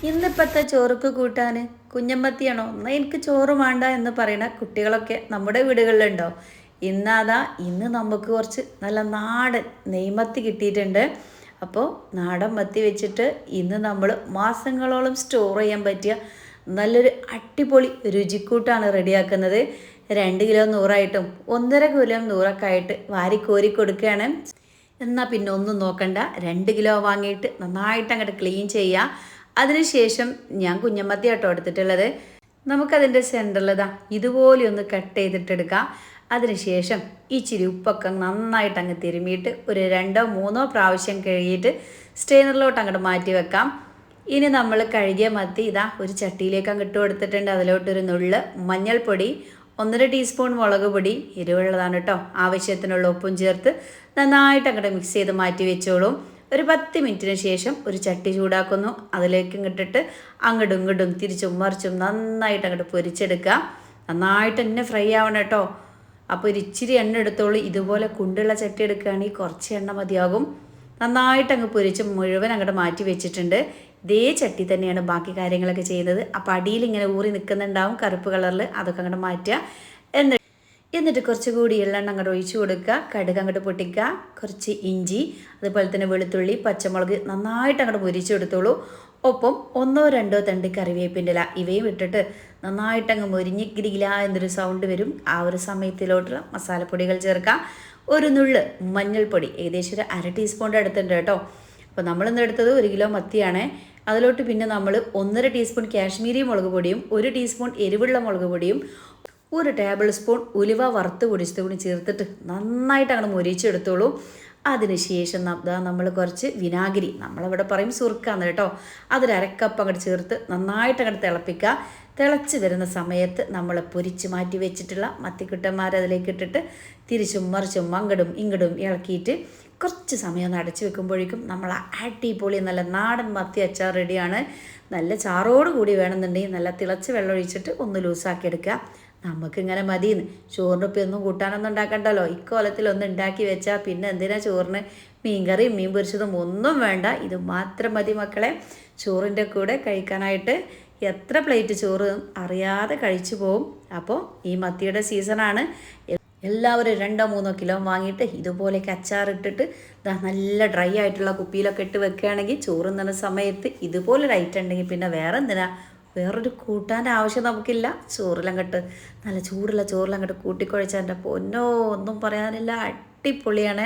ഇന്നിപ്പോഴത്തെ ചോറുക്ക് കൂട്ടാൻ കുഞ്ഞമ്മത്തിയാണോ എന്നാൽ എനിക്ക് ചോറ് വേണ്ട എന്ന് പറയുന്ന കുട്ടികളൊക്കെ നമ്മുടെ വീടുകളിലുണ്ടോ? ഇന്ന് നമുക്ക് കുറച്ച് നല്ല നാടൻ നെയ്മത്തി കിട്ടിയിട്ടുണ്ട്. അപ്പോൾ നാടൻ മത്തി വെച്ചിട്ട് ഇന്ന് നമ്മൾ മാസങ്ങളോളം സ്റ്റോർ ചെയ്യാൻ പറ്റിയ നല്ലൊരു അടിപൊളി രുചിക്കൂട്ടാണ് റെഡിയാക്കുന്നത്. 2 കിലോ 100ആയിട്ടും 1.5 കിലോ 100ഒക്കെ ആയിട്ട് വാരിക്കോരി കൊടുക്കുകയാണ്. എന്നാൽ പിന്നെ ഒന്നും നോക്കണ്ട, 2 കിലോ വാങ്ങിയിട്ട് നന്നായിട്ട് അങ്ങോട്ട് ക്ലീൻ ചെയ്യുക. അതിനുശേഷം ഞാൻ കുഞ്ഞമ്മത്തി ആട്ടോ എടുത്തിട്ടുള്ളത്. നമുക്കതിൻ്റെ സെൻറ്ററിൽ ഇതുപോലെ ഒന്ന് കട്ട് ചെയ്തിട്ടെടുക്കാം. അതിനുശേഷം ഇച്ചിരി ഉപ്പൊക്കെ നന്നായിട്ട് അങ്ങ് തിരുമിയിട്ട് ഒരു 2-3 പ്രാവശ്യം കഴുകിയിട്ട് സ്റ്റെയിനറിലോട്ട് അങ്ങോട്ട് മാറ്റി വെക്കാം. ഇനി നമ്മൾ കഴുകിയ മത്തി ഒരു ചട്ടിയിലേക്ക് അങ്ങോട്ട് കൊടുത്തിട്ടുണ്ട്. അതിലോട്ടൊരു നുള്ള് മഞ്ഞൾപ്പൊടി, 1.5 ടീസ്പൂൺ മുളക് പൊടി, എരിവുള്ളതാണ് കേട്ടോ, ആവശ്യത്തിനുള്ള ഉപ്പും ചേർത്ത് നന്നായിട്ട് അങ്ങോട്ട് മിക്സ് ചെയ്ത് മാറ്റി വെച്ചോളും. ഒരു 10 മിനിറ്റിന് ശേഷം ഒരു ചട്ടി ചൂടാക്കുന്നു. അതിലേക്ക് ഇങ്ങോട്ടിട്ട് അങ്ങോട്ടും ഇങ്ങോട്ടും തിരിച്ചും മറിച്ചും നന്നായിട്ട് അങ്ങോട്ട് പൊരിച്ചെടുക്കുക. നന്നായിട്ട് തന്നെ ഫ്രൈ ആവണം കേട്ടോ. അപ്പോൾ ഒരു ഇച്ചിരി എണ്ണ എടുത്തോളൂ. ഇതുപോലെ കുണ്ടുള്ള ചട്ടി എടുക്കുകയാണെങ്കിൽ കുറച്ച് എണ്ണ മതിയാകും. നന്നായിട്ട് അങ്ങ് പൊരിച്ച് മുഴുവൻ അങ്ങോട്ട് മാറ്റി വെച്ചിട്ടുണ്ട്. ഇതേ ചട്ടി തന്നെയാണ് ബാക്കി കാര്യങ്ങളൊക്കെ ചെയ്യുന്നത്. അപ്പോൾ അടിയിൽ ഇങ്ങനെ ഊറി നിൽക്കുന്നുണ്ടാവും കറുപ്പ് കളറിൽ, അതൊക്കെ അങ്ങോട്ട് മാറ്റുക. എന്നിട്ട് കുറച്ചുകൂടി എള്ളെണ്ണ അങ്ങോട്ട് ഒഴിച്ചു കൊടുക്കുക. കടുക് അങ്ങോട്ട് പൊട്ടിക്കുക. കുറച്ച് ഇഞ്ചി, അതുപോലെ തന്നെ വെളുത്തുള്ളി, പച്ചമുളക് നന്നായിട്ട് അങ്ങോട്ട് മുരിച്ചെടുത്തോളൂ. ഒപ്പം 1-2 തണ്ട് കറിവേപ്പിൻ്റെ ഇല ഇവയും ഇട്ടിട്ട് നന്നായിട്ട് അങ്ങ് മുരിഞ്ഞ് ഗിരിഗില എന്നൊരു സൗണ്ട് വരും. ആ ഒരു സമയത്തിലോട്ടുള്ള മസാലപ്പൊടികൾ ചേർക്കാം. ഒരു നുള്ള് മഞ്ഞൾപ്പൊടി, ഏകദേശം ഒരു 1/2 ടീസ്പൂണിൻ്റെ അടുത്തുണ്ട് കേട്ടോ. അപ്പോൾ നമ്മളിന്ന് എടുത്തത് 1 കിലോ മത്തിയാണ്. അതിലോട്ട് പിന്നെ നമ്മൾ 1.5 ടീസ്പൂൺ കാശ്മീരി മുളക് പൊടിയും 1 ടീസ്പൂൺ എരിവുള്ള മുളക് പൊടിയും 1 ടേബിൾ സ്പൂൺ ഉലുവ വറുത്ത് പൊടിച്ചത് കൂടി ചേർത്തിട്ട് നന്നായിട്ട് അങ്ങോട്ട് മുരിച്ചെടുത്തോളൂ. അതിനുശേഷം നമ്മൾ കുറച്ച് വിനാഗിരി, നമ്മളിവിടെ പറയും സുർക്കാന്ന് കേട്ടോ, അതൊരു 1/2 കപ്പ് അങ്ങോട്ട് ചേർത്ത് നന്നായിട്ട് അങ്ങോട്ട് തിളപ്പിക്കുക. തിളച്ച് വരുന്ന സമയത്ത് നമ്മൾ പൊരിച്ച് മാറ്റി വെച്ചിട്ടുള്ള മത്തിക്കുട്ടന്മാർ അതിലേക്ക് ഇട്ടിട്ട് തിരിച്ചും മറിച്ചും അങ്ങടും ഇങ്ങടും ഇളക്കിയിട്ട് കുറച്ച് സമയം ഒന്ന് അടച്ചു വെക്കുമ്പോഴേക്കും നമ്മൾ അടിപൊളി നല്ല നാടൻ മത്തി അച്ചാർ റെഡിയാണ്. നല്ല ചാറോട് കൂടി വേണമെന്നുണ്ടെങ്കിൽ നല്ല തിളച്ച് വെള്ളം ഒഴിച്ചിട്ട് ഒന്ന് ലൂസാക്കി എടുക്കുക. നമുക്കിങ്ങനെ മതിയെന്ന്, ചോറിന് ഇപ്പം ഒന്നും കൂട്ടാനൊന്നും ഉണ്ടാക്കണ്ടല്ലോ. ഇക്കോലത്തിലൊന്നും ഉണ്ടാക്കി വെച്ചാൽ പിന്നെ എന്തിനാ ചോറിന് മീൻകറിയും മീൻ പൊരിച്ചതും ഒന്നും വേണ്ട. ഇത് മാത്രം മതി മക്കളെ ചോറിൻ്റെ കൂടെ കഴിക്കാനായിട്ട്. എത്ര പ്ലേറ്റ് ചോറ് അറിയാതെ കഴിച്ചു പോവും. അപ്പോൾ ഈ മത്തിയുടെ സീസണാണ്. എല്ലാവരും 2-3 കിലോ വാങ്ങിയിട്ട് ഇതുപോലെയൊക്കെ അച്ചാറിട്ടിട്ട് നല്ല ഡ്രൈ ആയിട്ടുള്ള കുപ്പിയിലൊക്കെ ഇട്ട് വെക്കുകയാണെങ്കിൽ ചോറുന്ന സമയത്ത് ഇതുപോലൊരു ഐറ്റം ഉണ്ടെങ്കിൽ പിന്നെ വേറെ എന്തിനാ, വേറൊരു കൂട്ടാൻ്റെ ആവശ്യം നമുക്കില്ല. ചോറിലങ്ങോട്ട് നല്ല ചൂടുള്ള ചോറിലങ്ങോട്ട് കൂട്ടിക്കുഴച്ചാൽ എൻ്റെ പൊന്നോ ഒന്നും പറയാനില്ല, അടിപൊളിയാണ്.